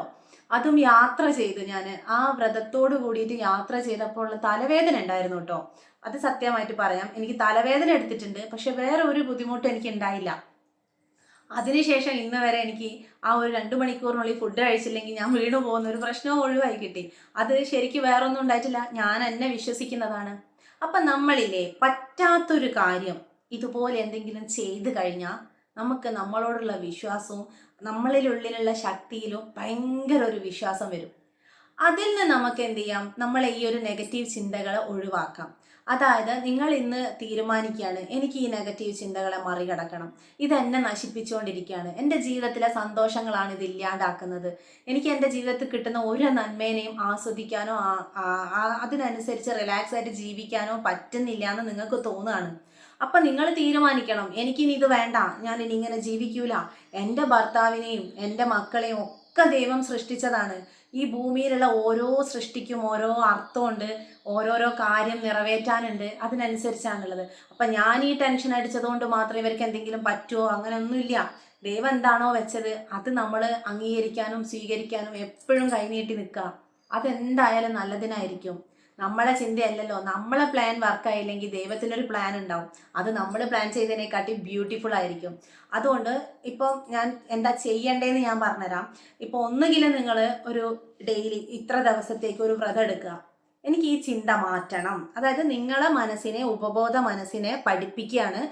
അതും യാത്ര ചെയ്തു. ഞാൻ ആ വ്രതത്തോട് കൂടിയിട്ട് യാത്ര ചെയ്തപ്പോൾ തലവേദന ഉണ്ടായിരുന്നു കേട്ടോ. അത് സത്യമായിട്ട് പറയാം, എനിക്ക് തലവേദന എടുത്തിട്ടുണ്ട്. പക്ഷെ വേറെ ഒരു ബുദ്ധിമുട്ടും എനിക്ക് ഉണ്ടായില്ല. അതിനുശേഷം ഇന്ന് വരെ എനിക്ക് ആ 2 മണിക്കൂറിനുള്ളിൽ ഫുഡ് കഴിച്ചില്ലെങ്കിൽ ഞാൻ വീണു പോകുന്ന ഒരു പ്രശ്നവും ഒഴിവായി കിട്ടി. അത് ശരിക്കും വേറൊന്നും ഉണ്ടായിട്ടില്ല, ഞാൻ എന്നെ വിശ്വസിക്കുന്നതാണ്. അപ്പം നമ്മളില്ലേ പറ്റാത്തൊരു കാര്യം ഇതുപോലെ എന്തെങ്കിലും ചെയ്തു കഴിഞ്ഞാൽ നമുക്ക് നമ്മളോടുള്ള വിശ്വാസവും നമ്മളിലുള്ളിലുള്ള ശക്തിയിലും ഭയങ്കര ഒരു വിശ്വാസം വരും. അതിൽ നിന്ന് നമുക്ക് എന്ത് ചെയ്യാം, നമ്മളെ ഈ ഒരു നെഗറ്റീവ് ചിന്തകളെ ഒഴിവാക്കാം. അതായത് നിങ്ങൾ ഇന്ന് തീരുമാനിക്കുകയാണ്, എനിക്ക് ഈ നെഗറ്റീവ് ചിന്തകളെ മറികടക്കണം, ഇതെന്നെ നശിപ്പിച്ചുകൊണ്ടിരിക്കുകയാണ്, എൻ്റെ ജീവിതത്തിലെ സന്തോഷങ്ങളാണ് ഇത് ഇല്ലാണ്ടാക്കുന്നത്, എനിക്ക് എൻ്റെ ജീവിതത്തിൽ കിട്ടുന്ന ഒരു നന്മേനെയും ആസ്വദിക്കാനോ അതിനനുസരിച്ച് റിലാക്സ് ആയിട്ട് ജീവിക്കാനോ പറ്റുന്നില്ല എന്ന് നിങ്ങൾക്ക് തോന്നുകയാണ്. അപ്പം നിങ്ങൾ തീരുമാനിക്കണം, എനിക്കിനി ഇത് വേണ്ട, ഞാനിനി ഇങ്ങനെ ജീവിക്കൂല. എൻ്റെ ഭർത്താവിനെയും എൻ്റെ മക്കളെയും ഒക്കെ ദൈവം സൃഷ്ടിച്ചതാണ്. ഈ ഭൂമിയിലുള്ള ഓരോ സൃഷ്ടിക്കും ഓരോ അർത്ഥമുണ്ട്, ഓരോരോ കാര്യം നിറവേറ്റാനുണ്ട്, അതിനനുസരിച്ചാണുള്ളത്. അപ്പം ഞാൻ ഈ ടെൻഷൻ അടിച്ചതുകൊണ്ട് മാത്രം ഇവർക്ക് എന്തെങ്കിലും പറ്റുമോ, അങ്ങനെയൊന്നുമില്ല. ദൈവം എന്താണോ വെച്ചത് അത് നമ്മൾ അംഗീകരിക്കാനും സ്വീകരിക്കാനും എപ്പോഴും കൈനീട്ടി നിൽക്കുക. അതെന്തായാലും നല്ലതിനായിരിക്കും. നമ്മളെ ചിന്തയല്ലല്ലോ. നമ്മളെ പ്ലാൻ വർക്കായില്ലെങ്കിൽ ദൈവത്തിനൊരു പ്ലാൻ ഉണ്ടാവും. അത് നമ്മൾ പ്ലാൻ ചെയ്തതിനെക്കാട്ടി ബ്യൂട്ടിഫുൾ ആയിരിക്കും. അതുകൊണ്ട് ഇപ്പം ഞാൻ എന്താ ചെയ്യേണ്ടതെന്ന് ഞാൻ പറഞ്ഞുതരാം. ഇപ്പോൾ ഒന്നുകിലും നിങ്ങൾ ഒരു ഡെയിലി ഇത്ര ദിവസത്തേക്ക് ഒരു വ്രതം എടുക്കുക. എനിക്ക് ഈ ചിന്ത മാറ്റണം. അതായത് നിങ്ങളെ മനസ്സിനെ, ഉപബോധ മനസ്സിനെ പഠിപ്പിക്കുകയാണ്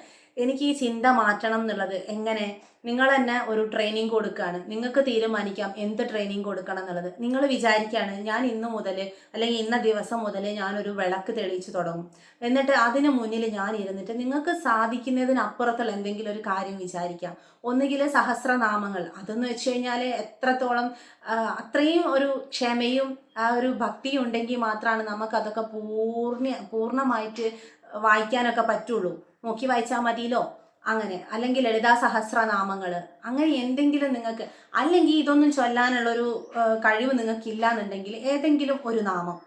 എനിക്ക് ഈ ചിന്ത മാറ്റണം എന്നുള്ളത്. എങ്ങനെ? നിങ്ങൾ തന്നെ ഒരു ട്രെയിനിങ് കൊടുക്കുകയാണ്. നിങ്ങൾക്ക് തീരുമാനിക്കാം എന്ത് ട്രെയിനിങ് കൊടുക്കണം എന്നുള്ളത്. നിങ്ങൾ വിചാരിക്കുകയാണ് ഞാൻ ഇന്ന് മുതൽ അല്ലെങ്കിൽ ഇന്ന ദിവസം മുതൽ ഞാനൊരു വിളക്ക് തെളിയിച്ച് തുടങ്ങും. എന്നിട്ട് അതിന് മുന്നിൽ ഞാൻ ഇരുന്നിട്ട് നിങ്ങൾക്ക് സാധിക്കുന്നതിനപ്പുറത്തുള്ള എന്തെങ്കിലും ഒരു കാര്യം വിചാരിക്കാം. ഒന്നുകിൽ സഹസ്രനാമങ്ങൾ, അതെന്ന് വെച്ച് കഴിഞ്ഞാൽ എത്രത്തോളം അത്രയും ഒരു ക്ഷമയും ആ ഒരു ഭക്തിയും ഉണ്ടെങ്കിൽ മാത്രമാണ് നമുക്കതൊക്കെ പൂർണ്ണമായിട്ട് വായിക്കാനൊക്കെ പറ്റുള്ളൂ. നോക്കി വായിച്ചാൽ മതിയല്ലോ. അങ്ങനെ അല്ലെങ്കിൽ ലളിതാ സഹസ്രനാമങ്ങൾ, അങ്ങനെ എന്തെങ്കിലും നിങ്ങൾക്ക്, അല്ലെങ്കിൽ ഇതൊന്നും ചൊല്ലാനുള്ളൊരു കഴിവ് നിങ്ങൾക്കില്ല എന്നുണ്ടെങ്കിൽ ഏതെങ്കിലും ഒരു നാമം,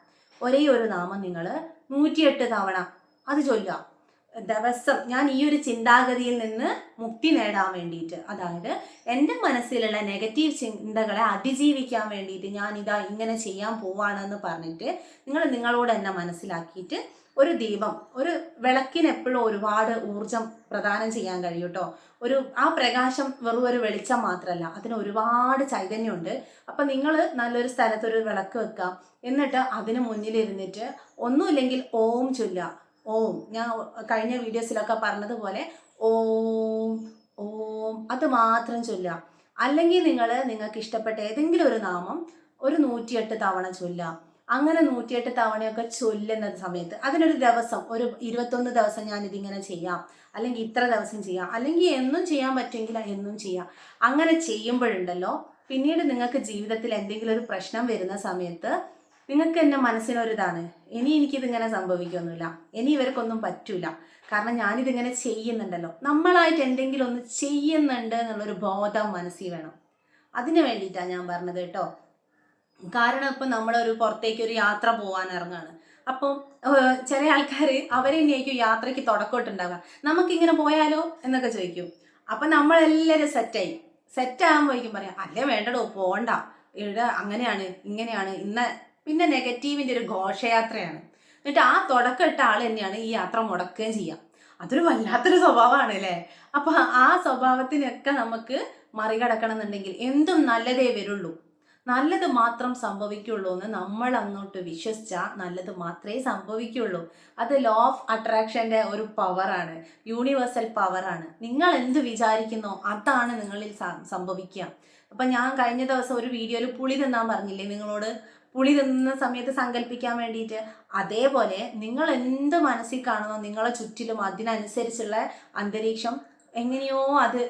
ഒരേ ഒരു നാമം നിങ്ങൾ 108 തവണ അത് ചൊല്ലുക ദിവസം. ഞാൻ ഈ ഒരു ചിന്താഗതിയിൽ നിന്ന് മുക്തി നേടാൻ വേണ്ടിയിട്ട്, അതായത് എൻ്റെ മനസ്സിലുള്ള നെഗറ്റീവ് ചിന്തകളെ അതിജീവിക്കാൻ വേണ്ടിയിട്ട് ഞാൻ ഇതാ ഇങ്ങനെ ചെയ്യാൻ പോവാണെന്ന് പറഞ്ഞിട്ട് നിങ്ങൾ നിങ്ങളോട് തന്നെ മനസ്സിലാക്കിയിട്ട് ഒരു ദീപം, ഒരു വിളക്കിന് എപ്പോഴും ഒരുപാട് ഊർജം പ്രദാനം ചെയ്യാൻ കഴിയും കേട്ടോ. ആ പ്രകാശം വെറും ഒരു വെളിച്ചം മാത്രമല്ല, അതിന് ഒരുപാട് ചൈതന്യമുണ്ട്. അപ്പം നിങ്ങൾ നല്ലൊരു സ്ഥലത്തൊരു വിളക്ക് വെക്കാം. എന്നിട്ട് അതിന് മുന്നിലിരുന്നിട്ട് ഒന്നുമില്ലെങ്കിൽ ഓം ചൊല്ലുക. ഓം, ഞാൻ കഴിഞ്ഞ വീഡിയോസിലൊക്കെ പറഞ്ഞതുപോലെ ഓം ഓം അത് മാത്രം ചൊല്ലുക. അല്ലെങ്കിൽ നിങ്ങൾക്ക് ഇഷ്ടപ്പെട്ട ഏതെങ്കിലും ഒരു നാമം ഒരു 108 തവണ ചൊല്ലുക. അങ്ങനെ 108 തവണയൊക്കെ ചൊല്ലുന്ന സമയത്ത് അതിനൊരു ദിവസം, ഒരു 21 ദിവസം ഞാൻ ഇതിങ്ങനെ ചെയ്യാം, അല്ലെങ്കിൽ ഇത്ര ദിവസം ചെയ്യാം, അല്ലെങ്കിൽ എന്നും ചെയ്യാൻ പറ്റുമെങ്കിൽ എന്നും ചെയ്യാം. അങ്ങനെ ചെയ്യുമ്പോഴുണ്ടല്ലോ, പിന്നീട് നിങ്ങൾക്ക് ജീവിതത്തിൽ എന്തെങ്കിലും ഒരു പ്രശ്നം വരുന്ന സമയത്ത് നിങ്ങൾക്ക് എൻ്റെ മനസ്സിനൊരിതാണ്, ഇനി എനിക്കിതിങ്ങനെ സംഭവിക്കൊന്നുമില്ല, ഇനി ഇവർക്കൊന്നും പറ്റൂല, കാരണം ഞാനിതിങ്ങനെ ചെയ്യുന്നുണ്ടല്ലോ. നമ്മളായിട്ട് എന്തെങ്കിലും ഒന്ന് ചെയ്യുന്നുണ്ട് എന്നുള്ളൊരു ബോധം മനസ്സിൽ വേണം. അതിന് വേണ്ടിയിട്ടാണ് ഞാൻ പറഞ്ഞത് കേട്ടോ. കാരണം ഇപ്പം നമ്മളൊരു പുറത്തേക്ക് ഒരു യാത്ര പോകാൻ ഇറങ്ങാണ്. അപ്പം ചില ആൾക്കാർ അവരെന്നെയായിരിക്കും യാത്രയ്ക്ക് തുടക്കമിട്ടുണ്ടാവുക. നമുക്കിങ്ങനെ പോയാലോ എന്നൊക്കെ ചോദിക്കും. അപ്പം നമ്മളെല്ലാവരും സെറ്റാകുമ്പോഴേക്കും പറയാം അല്ലേ വേണ്ടടോ പോകണ്ട, ഇവിടെ അങ്ങനെയാണ് ഇങ്ങനെയാണ് പിന്നെ നെഗറ്റീവിൻ്റെ ഒരു ഘോഷയാത്രയാണ്. എന്നിട്ട് ആ തുടക്കമിട്ട ആൾ തന്നെയാണ് ഈ യാത്ര മുടക്കുകയും ചെയ്യാം. അതൊരു വല്ലാത്തൊരു സ്വഭാവമാണ് അല്ലേ. അപ്പം ആ സ്വഭാവത്തിനൊക്കെ നമുക്ക് മറികടക്കണം എന്നുണ്ടെങ്കിൽ എന്തും നല്ലതേ വരുള്ളൂ, നല്ലത് മാത്രം സംഭവിക്കുള്ളൂ എന്ന് നമ്മൾ അങ്ങോട്ട് വിശ്വസിച്ചാൽ നല്ലത് മാത്രമേ സംഭവിക്കുള്ളൂ. അത് ലോ ഓഫ് അട്രാക്ഷൻ്റെ ഒരു പവറാണ്, യൂണിവേഴ്സൽ പവറാണ്. നിങ്ങൾ എന്ത് വിചാരിക്കുന്നോ അതാണ് നിങ്ങളിൽ സംഭവിക്കുക. അപ്പം ഞാൻ കഴിഞ്ഞ ദിവസം ഒരു വീഡിയോയിൽ പുളി തിന്നാൻ പറഞ്ഞില്ലേ നിങ്ങളോട്, പുളി തിന്നുന്ന സമയത്ത് സങ്കല്പിക്കാൻ വേണ്ടിയിട്ട്. അതേപോലെ നിങ്ങൾ എന്ത് മനസ്സിൽ കാണുന്നോ നിങ്ങളെ ചുറ്റിലും അതിനനുസരിച്ചുള്ള അന്തരീക്ഷം എങ്ങനെയോ അത്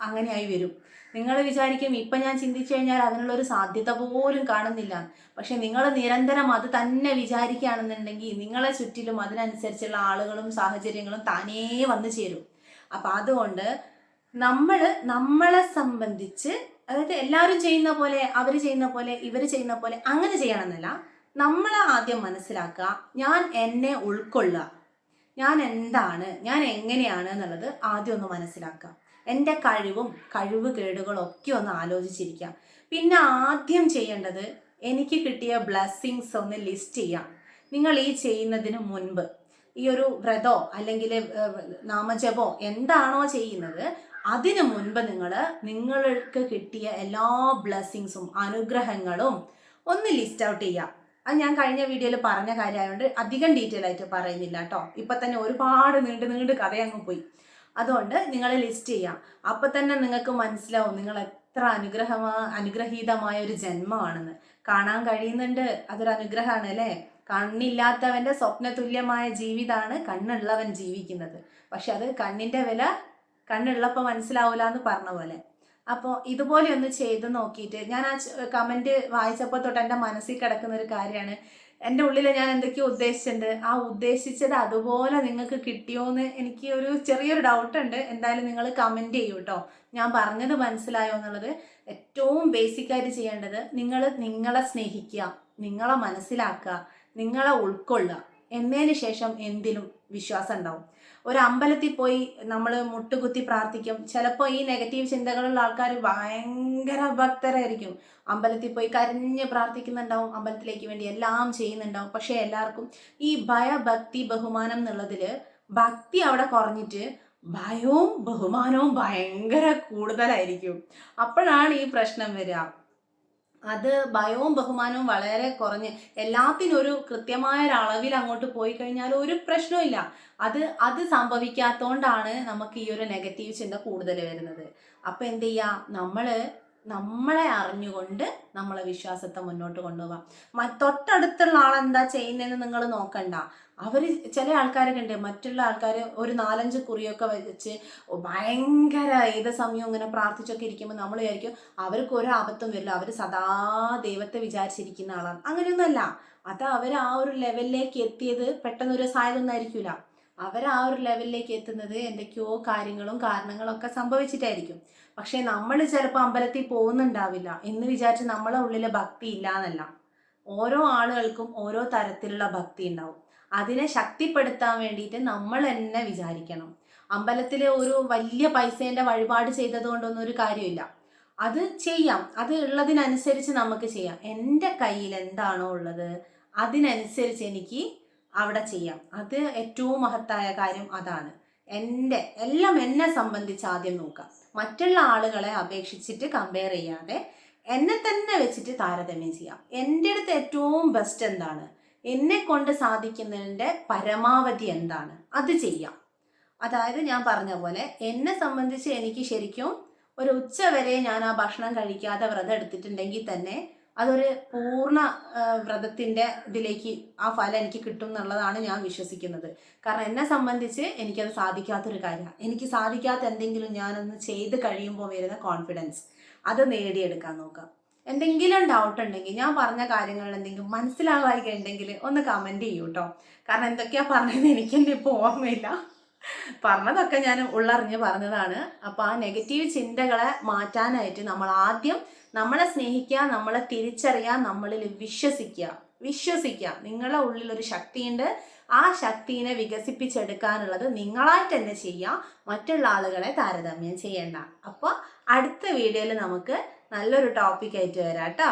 അങ്ങനെയായി വരും. നിങ്ങൾ വിചാരിക്കും ഇപ്പം ഞാൻ ചിന്തിച്ചു കഴിഞ്ഞാൽ അതിനുള്ളൊരു സാധ്യത പോലും കാണുന്നില്ല. പക്ഷെ നിങ്ങൾ നിരന്തരം അത് തന്നെ വിചാരിക്കുകയാണെന്നുണ്ടെങ്കിൽ നിങ്ങളെ ചുറ്റിലും അതിനനുസരിച്ചുള്ള ആളുകളും സാഹചര്യങ്ങളും താനേ വന്നു ചേരും. അപ്പം അതുകൊണ്ട് നമ്മളെ സംബന്ധിച്ച്, അതായത് എല്ലാവരും ചെയ്യുന്ന പോലെ, അവർ ചെയ്യുന്ന പോലെ, ഇവർ ചെയ്യുന്ന പോലെ അങ്ങനെ ചെയ്യണമെന്നല്ല. നമ്മളെ ആദ്യം മനസ്സിലാക്കുക, ഞാൻ എന്നെ ഉൾക്കൊള്ളുക, ഞാൻ എന്താണ്, ഞാൻ എങ്ങനെയാണ് എന്നുള്ളത് ആദ്യം ഒന്ന് മനസ്സിലാക്കുക. എൻ്റെ കഴിവ് കേടുകളൊക്കെ ഒന്ന് ആലോചിച്ചിരിക്കാം. പിന്നെ ആദ്യം ചെയ്യേണ്ടത് എനിക്ക് കിട്ടിയ ബ്ലെസ്സിങ്സ് ഒന്ന് ലിസ്റ്റ് ചെയ്യാം. നിങ്ങൾ ഈ ചെയ്യുന്നതിന് മുൻപ് ഈ ഒരു വ്രതോ അല്ലെങ്കിൽ നാമജപോ എന്താണോ ചെയ്യുന്നത് അതിനു മുൻപ് നിങ്ങൾക്ക് കിട്ടിയ എല്ലാ ബ്ലെസ്സിങ്സും അനുഗ്രഹങ്ങളും ഒന്ന് ലിസ്റ്റ് ഔട്ട് ചെയ്യുക. അത് ഞാൻ കഴിഞ്ഞ വീഡിയോയിൽ പറഞ്ഞ കാര്യമായതുകൊണ്ട് അധികം ഡീറ്റെയിൽ ആയിട്ട് പറയുന്നില്ല കേട്ടോ. ഇപ്പം തന്നെ ഒരുപാട് നീണ്ട് കഥയങ്ങ് പോയി. അതുകൊണ്ട് നിങ്ങൾ ലിസ്റ്റ് ചെയ്യാം. അപ്പം തന്നെ നിങ്ങൾക്ക് മനസ്സിലാവും നിങ്ങൾ എത്ര അനുഗ്രഹീതമായ ഒരു ജന്മമാണെന്ന്. കാണാൻ കഴിയുന്നുണ്ട്, അതൊരു അനുഗ്രഹമാണ് അല്ലേ. കണ്ണില്ലാത്തവൻ്റെ സ്വപ്നതുല്യമായ ജീവിതമാണ് കണ്ണുള്ളവൻ ജീവിക്കുന്നത്. പക്ഷെ അത് കണ്ണിൻ്റെ വില കണ്ണുള്ളപ്പോൾ മനസ്സിലാവില്ല എന്ന് പറഞ്ഞ പോലെ. അപ്പോൾ ഇതുപോലെ ഒന്ന് ചെയ്ത് നോക്കിയിട്ട്, ഞാൻ ആ കമൻറ്റ് വായിച്ചപ്പോൾ തൊട്ട് എൻ്റെ മനസ്സിൽ കിടക്കുന്ന ഒരു കാര്യമാണ്. എൻ്റെ ഉള്ളിൽ ഞാൻ എന്തൊക്കെയോ ഉദ്ദേശിച്ചിട്ടുണ്ട്, ആ ഉദ്ദേശിച്ചത് അതുപോലെ നിങ്ങൾക്ക് കിട്ടിയോന്ന് എനിക്ക് ഒരു ചെറിയൊരു ഡൗട്ടുണ്ട്. എന്തായാലും നിങ്ങൾ കമൻറ്റ് ചെയ്യൂ കേട്ടോ, ഞാൻ പറഞ്ഞത് മനസ്സിലായോ എന്നുള്ളത്. ഏറ്റവും ബേസിക്കായിട്ട് ചെയ്യേണ്ടത് നിങ്ങളെ സ്നേഹിക്കുക, നിങ്ങളെ മനസ്സിലാക്കുക, നിങ്ങളെ ഉൾക്കൊള്ളുക. എന്നതിന് ശേഷം എന്തിലും വിശ്വാസം ഉണ്ടാവും. ഒരു അമ്പലത്തിൽ പോയി നമ്മൾ മുട്ടുകുത്തി പ്രാർത്ഥിക്കും. ചിലപ്പോൾ ഈ നെഗറ്റീവ് ചിന്തകളുള്ള ആൾക്കാർ ഭയങ്കര ഭക്തരായിരിക്കും. അമ്പലത്തിൽ പോയി കരഞ്ഞ് പ്രാർത്ഥിക്കുന്നുണ്ടാവും, അമ്പലത്തിലേക്ക് വേണ്ടി എല്ലാം ചെയ്യുന്നുണ്ടാവും. പക്ഷെ എല്ലാവർക്കും ഈ ഭയഭക്തി ബഹുമാനം എന്നുള്ളതിൽ ഭക്തി അവിടെ കുറഞ്ഞിട്ട് ഭയവും ബഹുമാനവും ഭയങ്കര കൂടുതലായിരിക്കും. അപ്പോഴാണ് ഈ പ്രശ്നം വരിക. അത് ഭയവും ബഹുമാനവും വളരെ കുറഞ്ഞ് എല്ലാത്തിനും ഒരു കൃത്യമായ ഒരു അളവിൽ അങ്ങോട്ട് പോയി കഴിഞ്ഞാൽ ഒരു പ്രശ്നമില്ല. അത് സംഭവിക്കാത്തതുകൊണ്ടാണ് നമുക്ക് ഈ ഒരു നെഗറ്റീവ് ചിന്ത കൂടുതൽ വരുന്നത്. അപ്പം എന്ത് ചെയ്യുക, നമ്മളെ അറിഞ്ഞുകൊണ്ട് നമ്മളെ വിശ്വാസത്തെ മുന്നോട്ട് കൊണ്ടുപോകാം. തൊട്ടടുത്തുള്ള ആളെന്താ ചെയ്യുന്നതെന്ന് നിങ്ങൾ നോക്കണ്ട. ചില ആൾക്കാരൊക്കെ ഉണ്ട്, മറ്റുള്ള ആൾക്കാർ ഒരു 4-5 കുറിയൊക്കെ വെച്ച് ഭയങ്കര ഏത് സമയവും ഇങ്ങനെ പ്രാർത്ഥിച്ചൊക്കെ ഇരിക്കുമ്പോൾ നമ്മൾ വിചാരിക്കും അവർക്ക് ഒരു ആപത്തും വരില്ല, അവർ സദാ ദൈവത്തെ വിചാരിച്ചിരിക്കുന്ന ആളാണ്. അങ്ങനെയൊന്നുമല്ല. അത് അവർ ആ ഒരു ലെവലിലേക്ക് എത്തിയത് പെട്ടെന്നൊരു സാധ്യതൊന്നും ആയിരിക്കില്ല. അവർ ആ ഒരു ലെവലിലേക്ക് എത്തുന്നത് എന്തൊക്കെയോ കാര്യങ്ങളും കാരണങ്ങളും ഒക്കെ സംഭവിച്ചിട്ടായിരിക്കും. പക്ഷെ നമ്മൾ ചിലപ്പോൾ അമ്പലത്തിൽ പോകുന്നുണ്ടാവില്ല എന്ന് വിചാരിച്ച് നമ്മളെ ഉള്ളിൽ ഭക്തി ഇല്ല എന്നല്ല. ഓരോ ആളുകൾക്കും ഓരോ തരത്തിലുള്ള ഭക്തി ഉണ്ടാവും. അതിനെ ശക്തിപ്പെടുത്താൻ വേണ്ടിയിട്ട് നമ്മൾ തന്നെ വിചാരിക്കണം. അമ്പലത്തിൽ ഒരു വലിയ പൈസേൻ്റെ വഴിപാട് ചെയ്തത് കൊണ്ടൊന്നും ഒരു കാര്യമില്ല. അത് ചെയ്യാം, അത് ഉള്ളതിനനുസരിച്ച് നമുക്ക് ചെയ്യാം. എൻ്റെ കയ്യിൽ എന്താണോ ഉള്ളത് അതിനനുസരിച്ച് എനിക്ക് അവിടെ ചെയ്യാം. അത് ഏറ്റവും മഹത്തായ കാര്യം അതാണ്. എല്ലാം എന്നെ സംബന്ധിച്ച് ആദ്യം നോക്കാം. മറ്റുള്ള ആളുകളെ അപേക്ഷിച്ചിട്ട് കമ്പയർ ചെയ്യാതെ എന്നെ തന്നെ വെച്ചിട്ട് താരതമ്യം ചെയ്യാം. എൻ്റെ അടുത്ത് ഏറ്റവും ബെസ്റ്റ് എന്താണ്, എന്നെ കൊണ്ട് സാധിക്കുന്നതിൻ്റെ പരമാവധി എന്താണ്, അത് ചെയ്യാം. അതായത് ഞാൻ പറഞ്ഞ പോലെ എന്നെ സംബന്ധിച്ച് എനിക്ക് ശരിക്കും ഒരു ഉച്ച വരെ ഞാൻ ആ ഭക്ഷണം കഴിക്കാതെ വ്രതം എടുത്തിട്ടുണ്ടെങ്കിൽ തന്നെ അതൊരു പൂർണ്ണ വ്രതത്തിൻ്റെ ഇതിലേക്ക് ആ ഫലം എനിക്ക് കിട്ടും എന്നുള്ളതാണ് ഞാൻ വിശ്വസിക്കുന്നത്. കാരണം എന്നെ സംബന്ധിച്ച് എനിക്കത് സാധിക്കാത്തൊരു കാര്യമാണ്. എനിക്ക് സാധിക്കാത്ത എന്തെങ്കിലും ഞാനൊന്ന് ചെയ്ത് കഴിയുമ്പോൾ വരുന്ന കോൺഫിഡൻസ്, അത് നേടിയെടുക്കാൻ നോക്കാം. എന്തെങ്കിലും ഡൗട്ട് ഉണ്ടെങ്കിൽ, ഞാൻ പറഞ്ഞ കാര്യങ്ങളിൽ എന്തെങ്കിലും മനസ്സിലാവാതിട്ടുണ്ടെങ്കിൽ ഒന്ന് കമൻറ്റ് ചെയ്യൂ കേട്ടോ. കാരണം എന്തൊക്കെയാണ് പറഞ്ഞത് എനിക്ക് തന്നെ ഇപ്പോൾ ഓർമ്മയില്ല. പറഞ്ഞതൊക്കെ ഞാൻ ഉള്ളറിഞ്ഞ് പറഞ്ഞതാണ്. അപ്പോൾ ആ നെഗറ്റീവ് ചിന്തകളെ മാറ്റാനായിട്ട് നമ്മൾ ആദ്യം നമ്മളെ സ്നേഹിക്കുക, നമ്മളെ തിരിച്ചറിയുക, നമ്മളിൽ വിശ്വസിക്കുക. നിങ്ങളുടെ ഉള്ളിലൊരു ശക്തിയുണ്ട്. ആ ശക്തിനെ വികസിപ്പിച്ചെടുക്കാനുള്ളത് നിങ്ങളായിട്ട് തന്നെ ചെയ്യുക, മറ്റുള്ള ആളുകളെ താരതമ്യം ചെയ്യണ്ട. അപ്പോൾ അടുത്ത വീഡിയോയിൽ നമുക്ക് നല്ലൊരു ടോപ്പിക്കായിട്ട് വരാം കേട്ടോ.